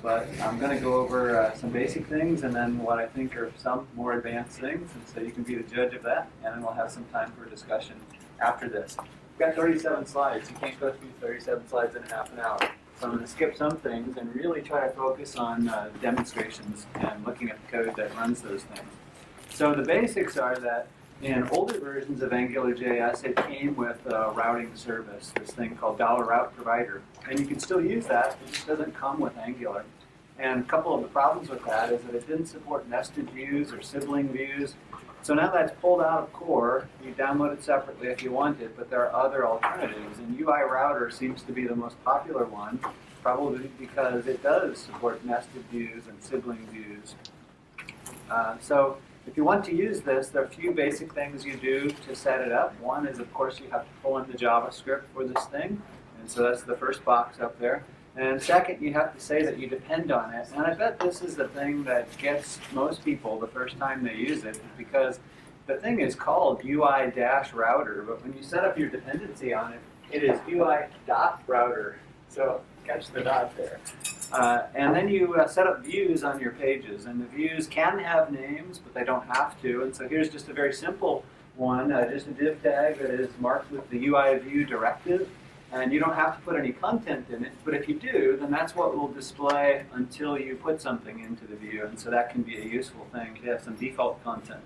but I'm going to go over some basic things and then what I think are some more advanced things, and so you can be the judge of that, and then we'll have some time for discussion after this. We've got 37 slides. You can't go through 37 slides in half an hour. So I'm going to skip some things and really try to focus on demonstrations and looking at the code that runs those things. So the basics are that in older versions of AngularJS, it came with a routing service, this thing called $route provider. And you can still use that, it just doesn't come with Angular. And a couple of the problems with that is that it didn't support nested views or sibling views. So now that's pulled out of core. You download it separately if you want it, but there are other alternatives. And UI Router seems to be the most popular one, probably because it does support nested views and sibling views. So if you want to use this, there are a few basic things you do to set it up. One is, of course, you have to pull in the JavaScript for this thing. And so that's the first box up there. And second, you have to say that you depend on it. And I bet this is the thing that gets most people the first time they use it, because the thing is called UI-router, but when you set up your dependency on it, it is UI.router. So catch the dot there. And then you set up views on your pages. And the views can have names, but they don't have to. And so here's just a very simple one, just a div tag that is marked with the UI view directive. And you don't have to put any content in it, but if you do, then that's what will display until you put something into the view, and so that can be a useful thing to have some default content.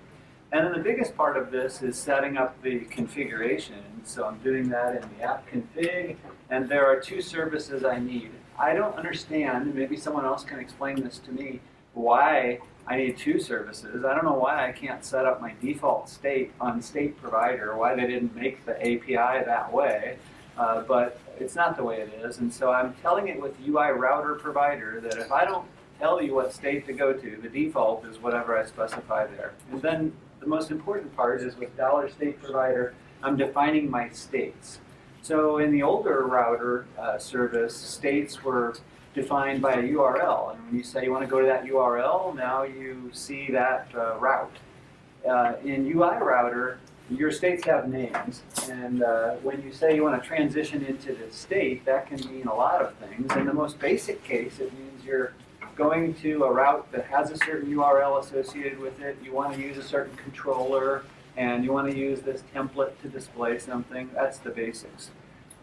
And then the biggest part of this is setting up the configuration. So I'm doing that in the app config, and there are two services I need. I don't understand, maybe someone else can explain this to me, why I need two services. I don't know why I can't set up my default state on state provider, why they didn't make the API that way. But it's not the way it is, and so I'm telling it with UI router provider that if I don't tell you what state to go to, the default is whatever I specify there. And then the most important part is with $state provider, I'm defining my states. So in the older router service, states were defined by a URL, and when you say you want to go to that URL, now you see that route. In UI router, your states have names, and when you say you want to transition into the state, that can mean a lot of things. In the most basic case, it means you're going to a route that has a certain URL associated with it, you want to use a certain controller, and you want to use this template to display something. That's the basics.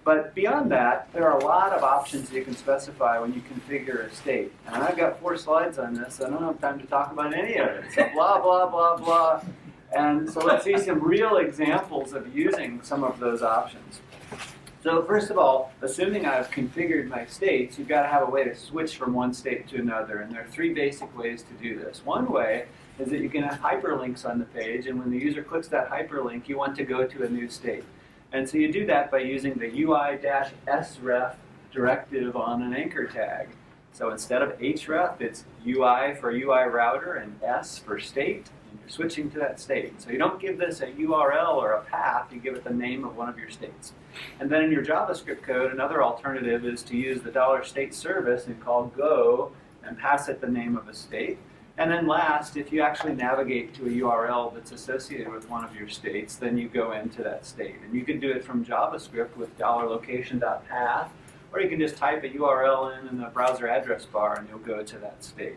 But beyond that, there are a lot of options you can specify when you configure a state. And I've got 4 slides on this, so I don't have time to talk about any of it. So blah, blah, blah, blah. And so let's see some real examples of using some of those options. So first of all, assuming I've configured my states, you've got to have a way to switch from one state to another. And there are 3 basic ways to do this. One way is that you can have hyperlinks on the page, and when the user clicks that hyperlink, you want to go to a new state. And so you do that by using the UI-sref directive on an anchor tag. So instead of href, it's UI for UI router and S for state. You're switching to that state. So you don't give this a URL or a path, you give it the name of one of your states. And then in your JavaScript code, another alternative is to use the $state service and call go and pass it the name of a state. And then last, if you actually navigate to a URL that's associated with one of your states, then you go into that state. And you can do it from JavaScript with $location.path, or you can just type a URL in the browser address bar and you'll go to that state.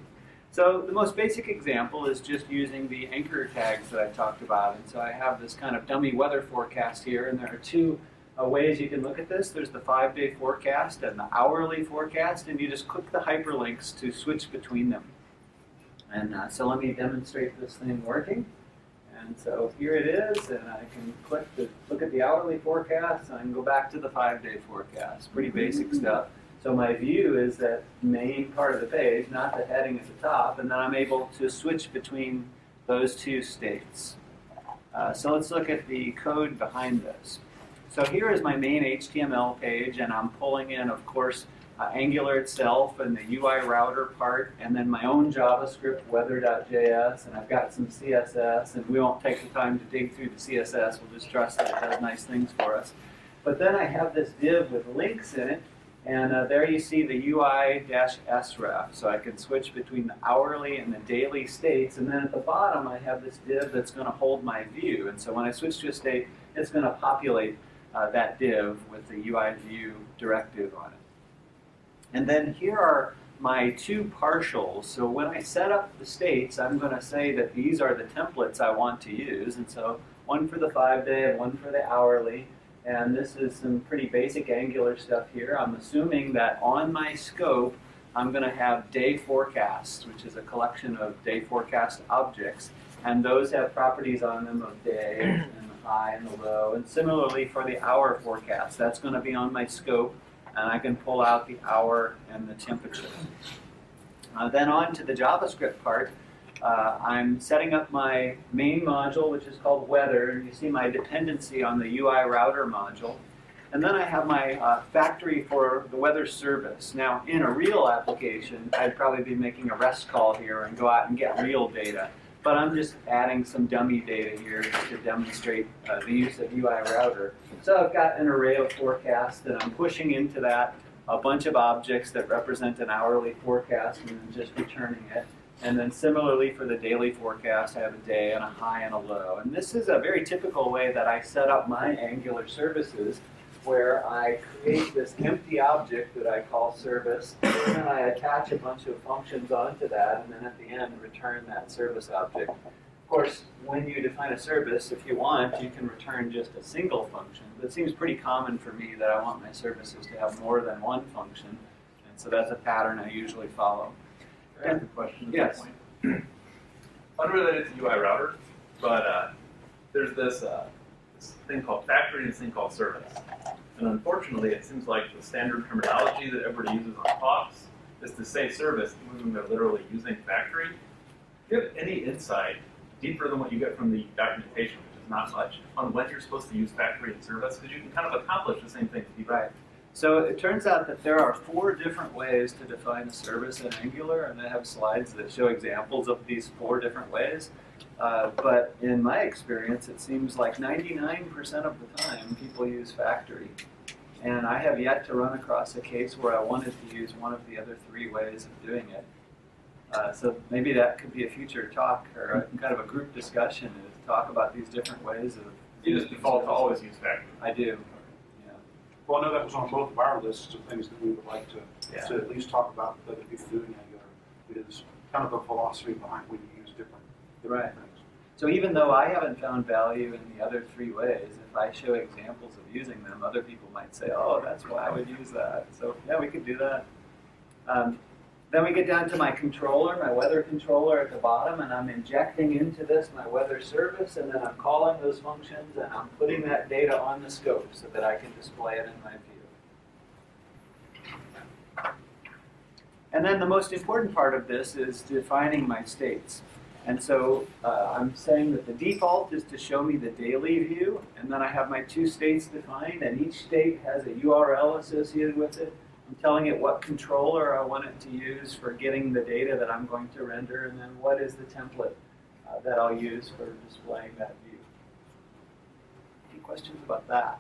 So the most basic example is just using the anchor tags that I talked about. And so I have this kind of dummy weather forecast here, and there are 2 ways you can look at this. There's the 5-day forecast and the hourly forecast, and you just click the hyperlinks to switch between them. And so let me demonstrate this thing working. And so here it is, and I can click to look at the hourly forecast, and I can go back to the 5-day forecast. Pretty basic stuff. So my view is that main part of the page, not the heading at the top, and then I'm able to switch between those 2 states. So let's look at the code behind this. So here is my main HTML page, and I'm pulling in, of course, Angular itself and the UI router part, and then my own JavaScript, weather.js, and I've got some CSS, and we won't take the time to dig through the CSS, we'll just trust that it does nice things for us. But then I have this div with links in it, and there you see the UI-sref, so I can switch between the hourly and the daily states, and then at the bottom I have this div that's going to hold my view, and so when I switch to a state, it's going to populate that div with the UI view directive on it. And then here are my two partials. So when I set up the states, I'm going to say that these are the templates I want to use. And so one for the 5-day and one for the hourly. And this is some pretty basic Angular stuff here. I'm assuming that on my scope, I'm going to have day forecasts, which is a collection of day forecast objects. And those have properties on them of day and the high and the low. And similarly for the hour forecast, that's going to be on my scope. And I can pull out the hour and the temperature. Then on to the JavaScript part. I'm setting up my main module, which is called weather. And you see my dependency on the UI router module. And then I have my factory for the weather service. Now, in a real application, I'd probably be making a REST call here and go out and get real data. But I'm just adding some dummy data here just to demonstrate the use of UI router. So I've got an array of forecasts that I'm pushing into that, a bunch of objects that represent an hourly forecast, and then just returning it. And then similarly for the daily forecast, I have a day and a high and a low. And this is a very typical way that I set up my Angular services, where I create this empty object that I call service, and then I attach a bunch of functions onto that, and then at the end return that service object. Of course, when you define a service, if you want, you can return just a single function. But it seems pretty common for me that I want my services to have more than one function, and so that's a pattern I usually follow. I have a question. Yes. Unrelated to UI router, but there's this thing called factory and this thing called service. And unfortunately, it seems like the standard terminology that everybody uses on talks is to say service, even when they're literally using factory. Do you have any insight, deeper than what you get from the documentation, which is not much, on when you're supposed to use factory and service? Because you can kind of accomplish the same thing. Right. So it turns out that there are 4 different ways to define a service in Angular, and I have slides that show examples of these 4 different ways. But in my experience, it seems like 99% of the time people use factory. And I have yet to run across a case where I wanted to use one of the other 3 ways of doing it. So maybe that could be a future talk or kind of a group discussion to talk about these different ways of You just default to always use factory. I do. Yeah. Well, I know that was on both of our lists of things that we would like to at least talk about with other people doing Angular. Is kind of a philosophy behind when you use different things. So even though I haven't found value in the other 3 ways, if I show examples of using them, other people might say, oh, that's why I would use that. So yeah, we could do that. Then we get down to my controller, my weather controller at the bottom, and I'm injecting into this my weather service, and then I'm calling those functions, and I'm putting that data on the scope so that I can display it in my view. And then the most important part of this is defining my states. And so I'm saying that the default is to show me the daily view, and then I have my 2 states defined, and each state has a URL associated with it. I'm telling it what controller I want it to use for getting the data that I'm going to render, and then what is the template that I'll use for displaying that view. Any questions about that?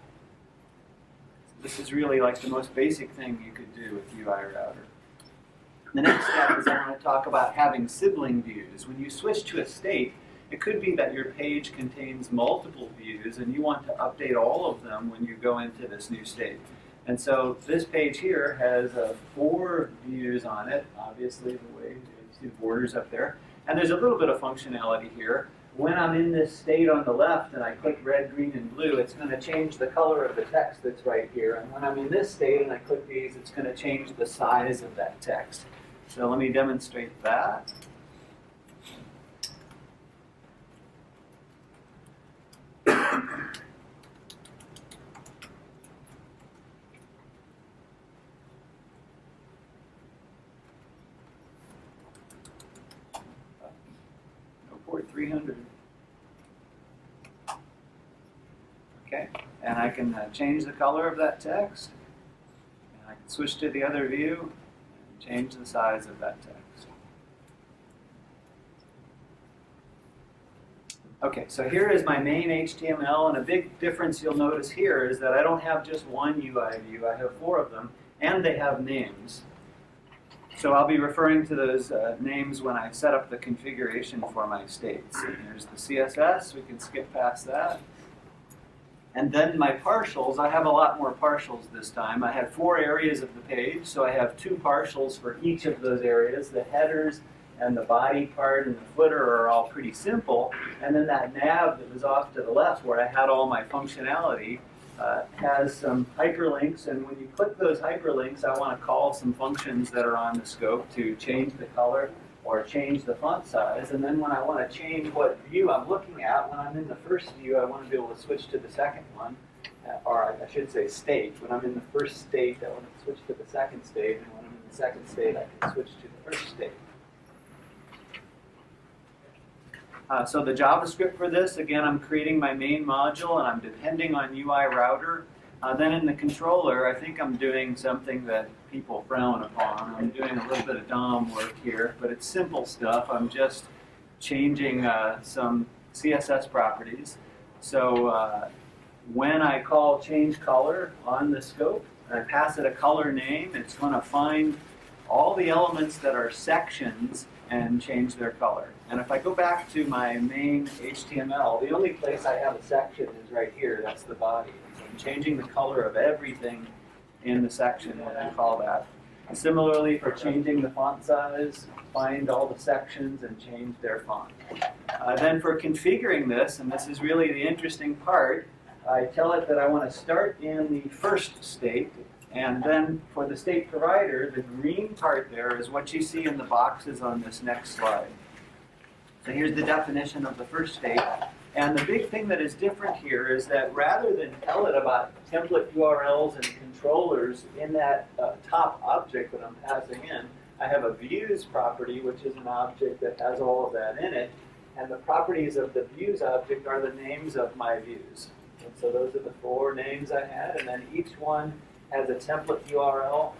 This is really like the most basic thing you could do with UI router. The next step is I want to talk about having sibling views. When you switch to a state, it could be that your page contains multiple views and you want to update all of them when you go into this new state. And so this page here has 4 views on it, obviously the way you see the borders up there. And there's a little bit of functionality here. When I'm in this state on the left and I click red, green, and blue, it's going to change the color of the text that's right here. And when I'm in this state and I click these, it's going to change the size of that text. So let me demonstrate that. Port 300. Okay, and I can change the color of that text. And I can switch to the other view and change the size of that text. Okay, so here is my main HTML, and a big difference you'll notice here is that I don't have just one UI view, I have 4 of them, and they have names. So I'll be referring to those names when I set up the configuration for my states. And here's the CSS, we can skip past that. And then my partials, I have a lot more partials this time. I have 4 areas of the page, so I have 2 partials for each of those areas. The headers and the body part and the footer are all pretty simple. And then that nav that was off to the left, where I had all my functionality, has some hyperlinks. And when you click those hyperlinks, I want to call some functions that are on the scope to change the color or change the font size. And then when I want to change what view I'm looking at, when I'm in the first view, I want to be able to switch to the second one, or I should say state. When I'm in the first state, I want to switch to the second state, and when I'm in the second state, I can switch to the first state. So the JavaScript for this, again, I'm creating my main module, and I'm depending on UI router. Then in the controller, I think I'm doing something that people frown upon. I'm doing a little bit of DOM work here, but it's simple stuff. I'm just changing some CSS properties. So when I call change color on the scope, I pass it a color name, it's going to find all the elements that are sections and change their color. And if I go back to my main HTML, the only place I have a section is right here. That's the body. So I'm changing the color of everything in the section when I call that. And similarly, for changing the font size, find all the sections and change their font. Then for configuring this, and this is really the interesting part, I tell it that I want to start in the first state. And then for the state provider, the green part there is what you see in the boxes on this next slide. So here's the definition of the first state. And the big thing that is different here is that rather than tell it about template URLs and controllers in that top object that I'm passing in, I have a views property, which is an object that has all of that in it. And the properties of the views object are the names of my views. And so those are the 4 names I had. And then each one has a template URL.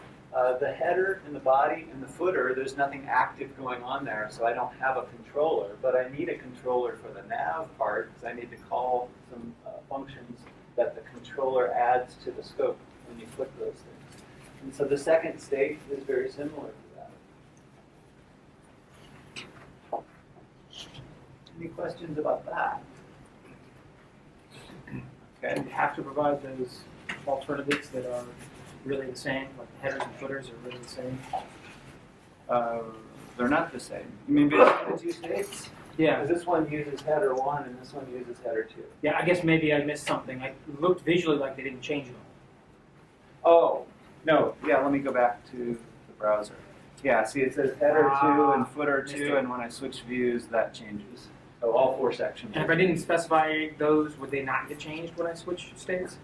The header and the body and the footer, there's nothing active going on there, so I don't have a controller. But I need a controller for the nav part, because I need to call some functions that the controller adds to the scope when you click those things. And so the second state is very similar to that. Any questions about that? Okay. You have to provide those alternatives that are really the same, like the headers and footers are really the same. They're not the same. You mean between the 2 states? Yeah. Because this one uses header 1 and this one uses header 2. Yeah, I guess maybe I missed something. It looked visually like they didn't change them. Oh, no. Yeah, let me go back to the browser. Yeah, see it says header 2 and footer 2, and when I switch views, that changes. So all 4 sections. And if I didn't specify those, would they not get changed when I switch states?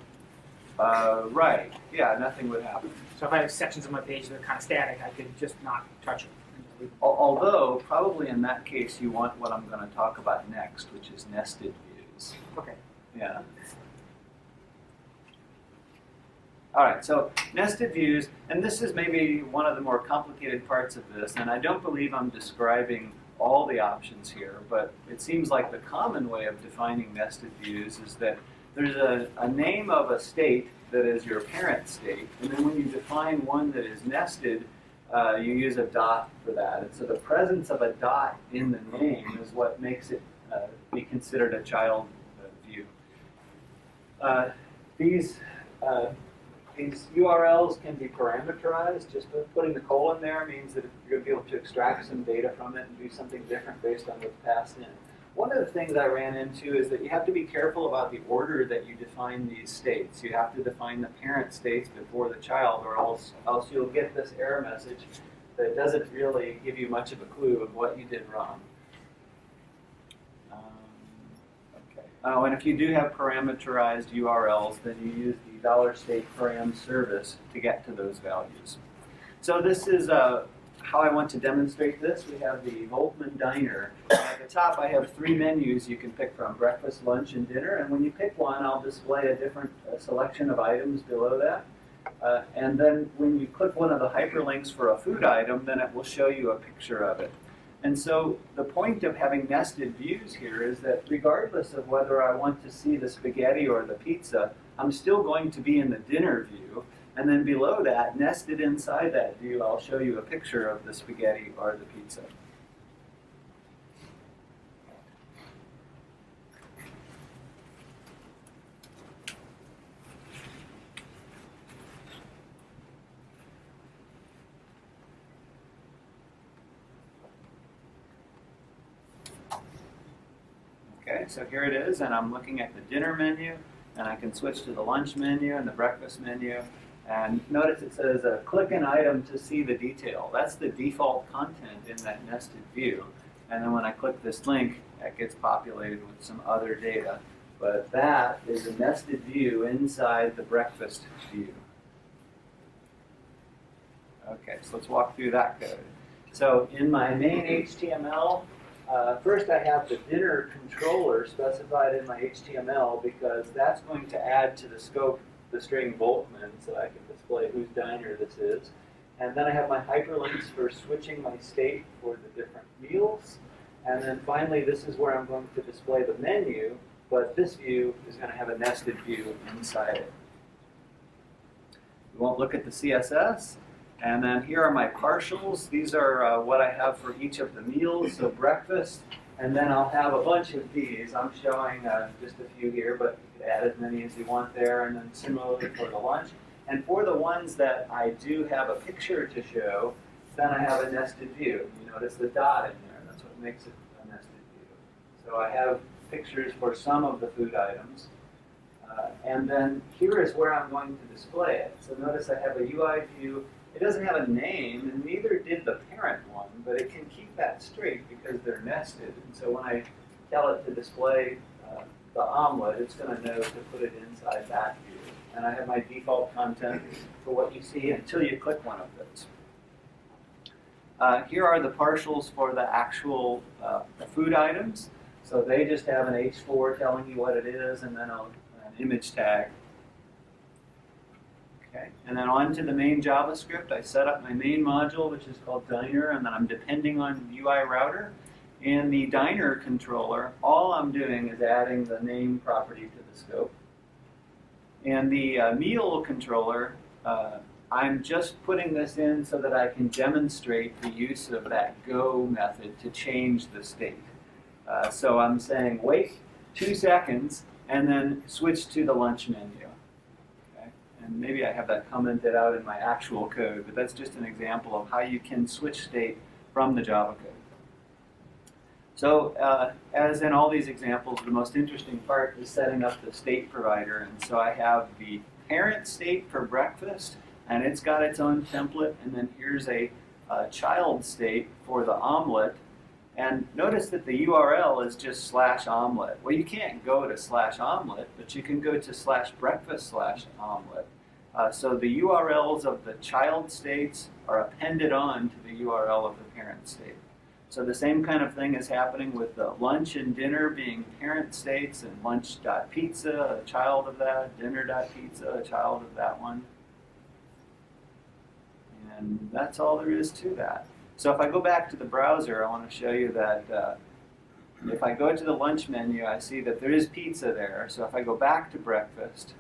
Right. Yeah, nothing would happen. So if I have sections of my page that are kind of static, I could just not touch them. Although, probably in that case, you want what I'm going to talk about next, which is nested views. Okay. Yeah. All right, so nested views, and this is maybe one of the more complicated parts of this, and I don't believe I'm describing all the options here, but it seems like the common way of defining nested views is that there's a name of a state that is your parent state, and then when you define one that is nested, you use a dot for that. And so the presence of a dot in the name is what makes it be considered a child view. These URLs can be parameterized. Just putting the colon there means that you're going to be able to extract some data from it and do something different based on what's passed in. One of the things I ran into is that you have to be careful about the order that you define these states. You have to define the parent states before the child, or else you'll get this error message that doesn't really give you much of a clue of what you did wrong. Okay. Oh, and if you do have parameterized URLs, then you use the $state_param service to get to those values. So this is how I want to demonstrate this. We have the Volkmann diner. At the top, I have 3 menus you can pick from: breakfast, lunch, and dinner. And when you pick one, I'll display a different selection of items below that. And then when you click one of the hyperlinks for a food item, then it will show you a picture of it. And so the point of having nested views here is that regardless of whether I want to see the spaghetti or the pizza, I'm still going to be in the dinner view. And then below that, nested inside that view, I'll show you a picture of the spaghetti or the pizza. so here it is, and I'm looking at the dinner menu, and I can switch to the lunch menu and the breakfast menu. And notice it says click an item to see the detail. That's the default content in that nested view. And then when I click this link, that gets populated with some other data. But that is a nested view inside the breakfast view. Okay, so let's walk through that code. So in my main HTML, first I have the dinner controller specified in my HTML because that's going to add to the scope the string Volkmann so I can display whose diner this is. And then I have my hyperlinks for switching my state for the different meals. And then finally, this is where I'm going to display the menu, but this view is going to have a nested view inside it. We won't look at the CSS. And then here are my partials. These are what I have for each of the meals, so breakfast. And then I'll have a bunch of these. I'm showing just a few here, but you can add as many as you want there. And then similarly for the lunch. And for the ones that I do have a picture to show, then I have a nested view. You notice the dot in there. That's what makes it a nested view. So I have pictures for some of the food items. And then here is where I'm going to display it. So notice I have a UI view. It doesn't have a name, and neither did the parent one, but it can keep that straight because they're nested. And so when I tell it to display the omelet, it's going to know to put it inside that view. And I have my default content for what you see until you click one of those. Here are the partials for the actual the food items. So they just have an H4 telling you what it is, and then an image tag. Okay. And then on to the main JavaScript. I set up my main module, which is called Diner, and then I'm depending on UI router. In the Diner controller, all I'm doing is adding the name property to the scope. And the meal controller, I'm just putting this in so that I can demonstrate the use of that go method to change the state. So I'm saying wait 2 seconds and then switch to the lunch menu. And maybe I have that commented out in my actual code, but that's just an example of how you can switch state from the Java code. So as in all these examples, the most interesting part is setting up the state provider. And so I have the parent state for breakfast, and it's got its own template. And then here's a child state for the omelet. And notice that the URL is just /omelet. Well, you can't go to /omelet, but you can go to /breakfast/omelet. So the URLs of the child states are appended on to the URL of the parent state. So the same kind of thing is happening with the lunch and dinner being parent states, and lunch.pizza, a child of that, dinner.pizza, a child of that one. And that's all there is to that. So if I go back to the browser, I want to show you that if I go to the lunch menu, I see that there is pizza there. So if I go back to breakfast,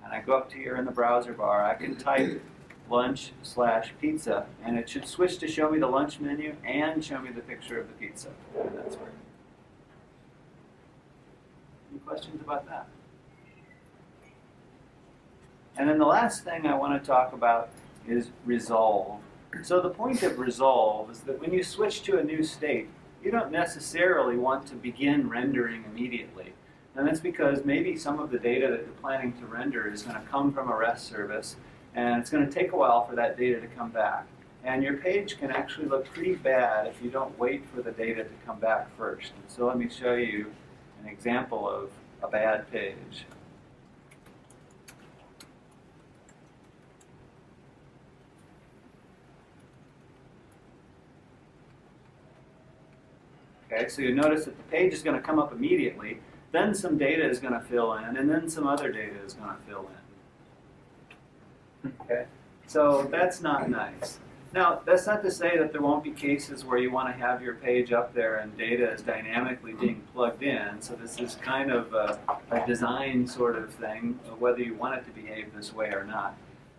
and I go up to here in the browser bar, I can type lunch/pizza, and it should switch to show me the lunch menu and show me the picture of the pizza. And that's where. Any questions about that? And then the last thing I want to talk about is resolve. So the point of resolve is that when you switch to a new state, you don't necessarily want to begin rendering immediately. And that's because maybe some of the data that you're planning to render is going to come from a REST service, and it's going to take a while for that data to come back. And your page can actually look pretty bad if you don't wait for the data to come back first. And so let me show you an example of a bad page. Okay, so you notice that the page is going to come up immediately, then some data is going to fill in, and then some other data is going to fill in. Okay, so that's not nice. Now, that's not to say that there won't be cases where you want to have your page up there and data is dynamically being plugged in. So this is kind of a design sort of thing, whether you want it to behave this way or not.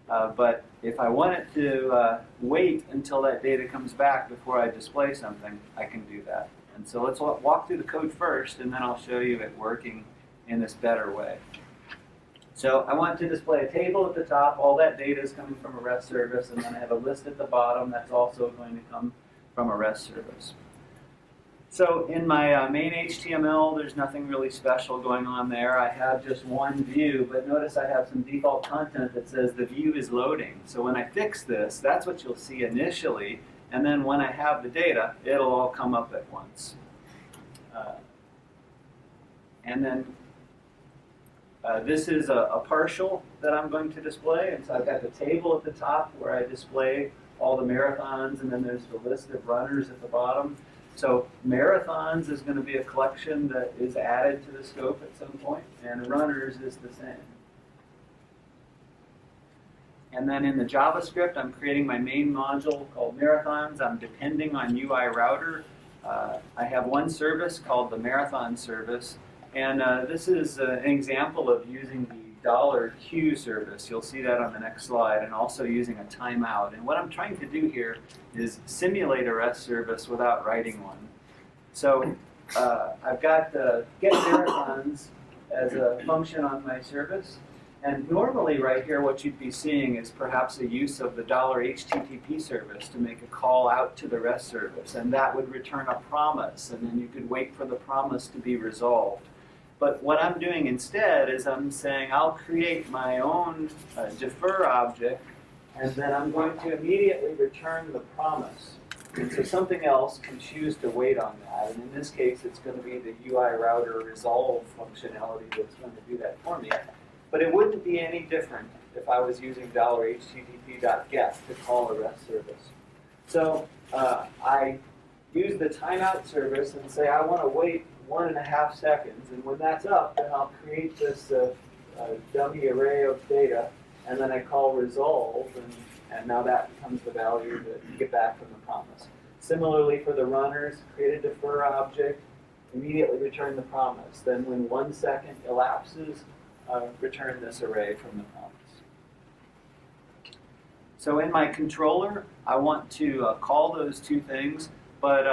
But if I want it to wait until that data comes back before I display something, I can do that. And so let's walk through the code first, and then I'll show you it working in this better way. So I want to display a table at the top. All that data is coming from a REST service, and then I have a list at the bottom that's also going to come from a REST service. So in my main HTML, there's nothing really special going on there. I have just one view, but notice I have some default content that says the view is loading. So when I fix this, that's what you'll see initially, and then when I have the data, it'll all come up at once. And then this is a partial that I'm going to display, and so I've got the table at the top where I display all the marathons, and then there's the list of runners at the bottom. So marathons is going to be a collection that is added to the scope at some point, and runners is the same. And then in the JavaScript, I'm creating my main module called marathons. I'm depending on UI router. I have one service called the marathon service, and this is an example of using the $Q service. You'll see that on the next slide, and also using a timeout. And what I'm trying to do here is simulate a REST service without writing one. So I've got get marathons as a function on my service. And normally right here what you'd be seeing is perhaps a use of the $HTTP service to make a call out to the REST service. And that would return a promise, and then you could wait for the promise to be resolved. But what I'm doing instead is I'm saying I'll create my own defer object, and then I'm going to immediately return the promise. And so something else can choose to wait on that. And in this case, it's going to be the UI router resolve functionality that's going to do that for me. But it wouldn't be any different if I was using $HTTP.get to call a REST service. So I use the timeout service and say I want to wait 1.5 seconds, and when that's up, then I'll create this dummy array of data, and then I call resolve, and now that becomes the value that you get back from the promise. Similarly for the runners, create a defer object, immediately return the promise. Then when 1 second elapses, return this array from the promise. So in my controller, I want to call those two things, but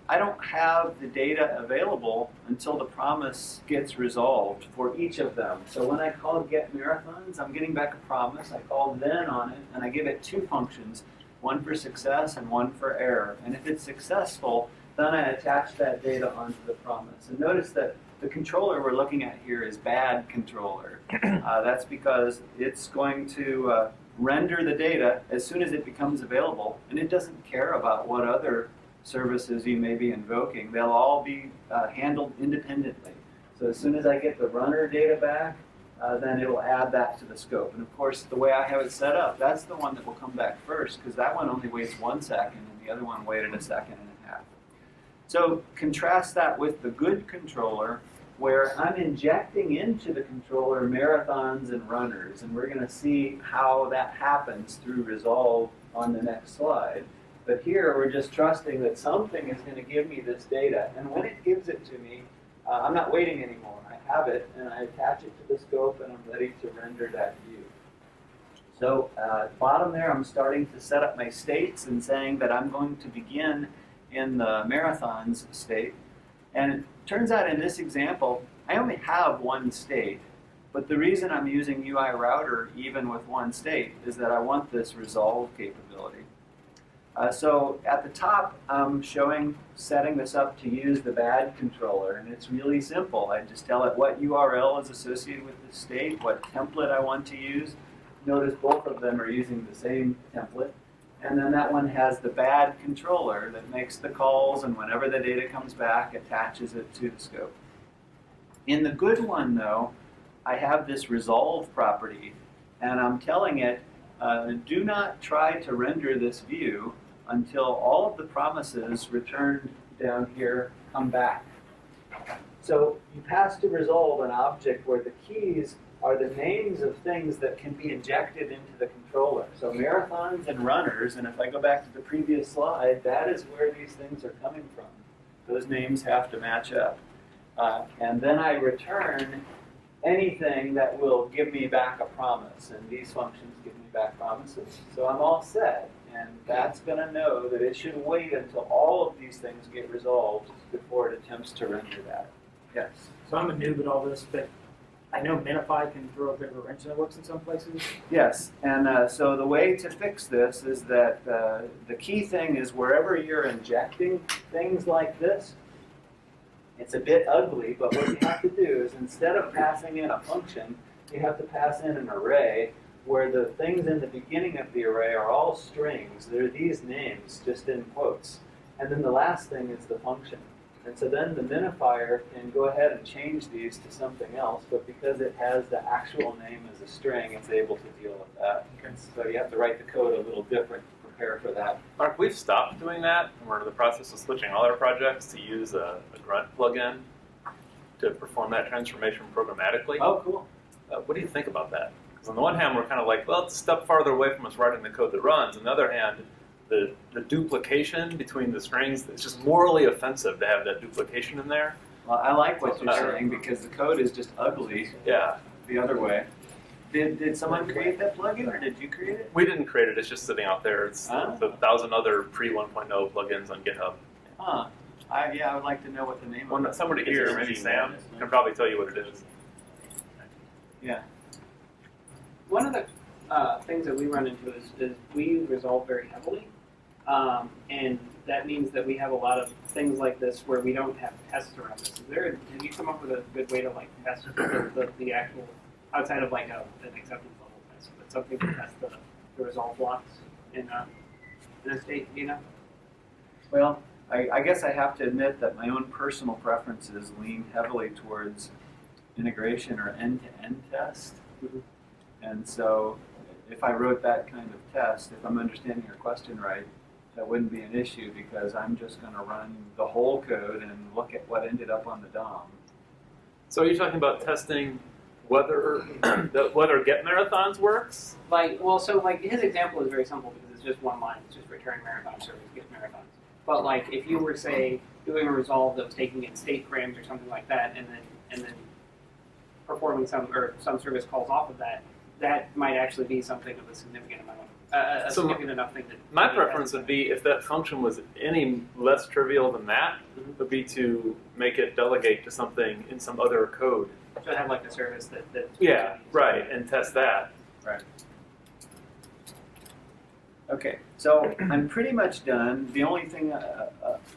I don't have the data available until the promise gets resolved for each of them. So when I call get marathons, I'm getting back a promise. I call then on it, and I give it two functions, one for success and one for error. And if it's successful, then I attach that data onto the promise. And notice that the controller we're looking at here is bad controller. That's because it's going to render the data as soon as it becomes available, and it doesn't care about what other services you may be invoking. They'll all be handled independently. So as soon as I get the runner data back, then it'll add that to the scope. And of course, the way I have it set up, that's the one that will come back first, because that one only waits 1 second, and the other one waited 1.5 seconds. So contrast that with the good controller, where I'm injecting into the controller marathons and runners, and we're going to see how that happens through resolve on the next slide. But here we're just trusting that something is going to give me this data, and when it gives it to me, I'm not waiting anymore. I have it, and I attach it to the scope, and I'm ready to render that view. So at the bottom there, I'm starting to set up my states and saying that I'm going to begin in the marathons state. And it turns out in this example, I only have one state. But the reason I'm using UI router even with one state is that I want this resolve capability. So at the top, I'm setting this up to use the bad controller. And it's really simple. I just tell it what URL is associated with the state, what template I want to use. Notice both of them are using the same template. And then that one has the bad controller that makes the calls, and whenever the data comes back, attaches it to the scope. In the good one, though, I have this resolve property, and I'm telling it, do not try to render this view until all of the promises returned down here come back. So you pass to resolve an object where the keys are the names of things that can be injected into the controller. So marathons and runners, and if I go back to the previous slide, that is where these things are coming from. Those names have to match up. And then I return anything that will give me back a promise, and these functions give me back promises. So I'm all set, and that's going to know that it should wait until all of these things get resolved before it attempts to render that. Yes? So I'm a noob at all this, but I know Minify can throw a bit of a wrench in the works in some places. Yes, and so the way to fix this is that the key thing is wherever you're injecting things like this, It's a bit ugly, but what you have to do is instead of passing in a function, you have to pass in an array where the things in the beginning of the array are all strings. They're these names, just in quotes. And then the last thing is the function. And so then the minifier can go ahead and change these to something else, but because it has the actual name as a string, it's able to deal with that. And so you have to write the code a little different to prepare for that. Mark, we've stopped doing that, and we're in the process of switching all our projects to use a grunt plugin to perform that transformation programmatically. Oh, cool. What do you think about that? Because on the one hand, we're kind of like, well, it's a step farther away from us writing the code that runs. On the other hand, the duplication between the strings, it's just morally offensive to have that duplication in there. Well, I like what you're saying because the code is just ugly. Yeah. The other way. Did someone create that plugin, or did you create it? We didn't create it. It's just sitting out there. It's the 1,000 other pre-1.0 plugins on GitHub. Huh. I would like to know what the name of it is. Somebody here, maybe Sam, can probably tell you what it is. Yeah. One of the things that we run into is we resolve very heavily. And that means that we have a lot of things like this where we don't have tests around this. Have you come up with a good way to like test the actual, outside of like an acceptance level test, but something to test the resolve blocks in a state, you know? Well, I guess I have to admit that my own personal preferences lean heavily towards integration or end-to-end test. Mm-hmm. And so if I wrote that kind of test, if I'm understanding your question right, that wouldn't be an issue because I'm just going to run the whole code and look at what ended up on the DOM. So are you talking about testing whether whether get marathons works? So his example is very simple because it's just one line. It's just return marathon service, get marathons. But like if you were say doing a resolve that was taking in state frames or something like that, and then performing some service calls off of that, that might actually be something of a significant amount of significant enough thing that. My preference would be if that function was any less trivial than that, would be to make it delegate to something in some other code. So have like a service that. Yeah, right, and test that. Right. Okay, so I'm pretty much done. The only thing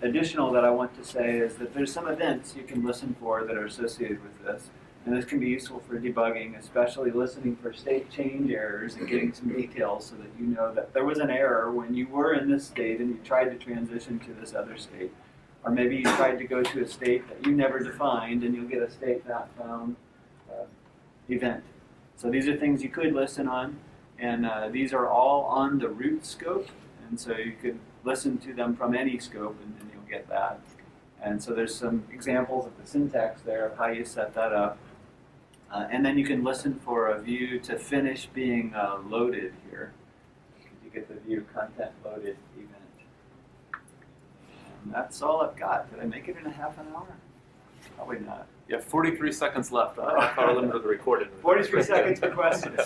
additional that I want to say is that there's some events you can listen for that are associated with this. And this can be useful for debugging, especially listening for state change errors and getting some details so that you know that there was an error when you were in this state and you tried to transition to this other state. Or maybe you tried to go to a state that you never defined and you'll get a state not found event. So these are things you could listen on, and these are all on the root scope. And so you could listen to them from any scope and then you'll get that. And so there's some examples of the syntax there of how you set that up. And then you can listen for a view to finish being loaded here. You get the view content loaded event. And that's all I've got. Did I make it in a half an hour? Probably not. You have 43 seconds left. I thought I limited the recording. 43 seconds for questions.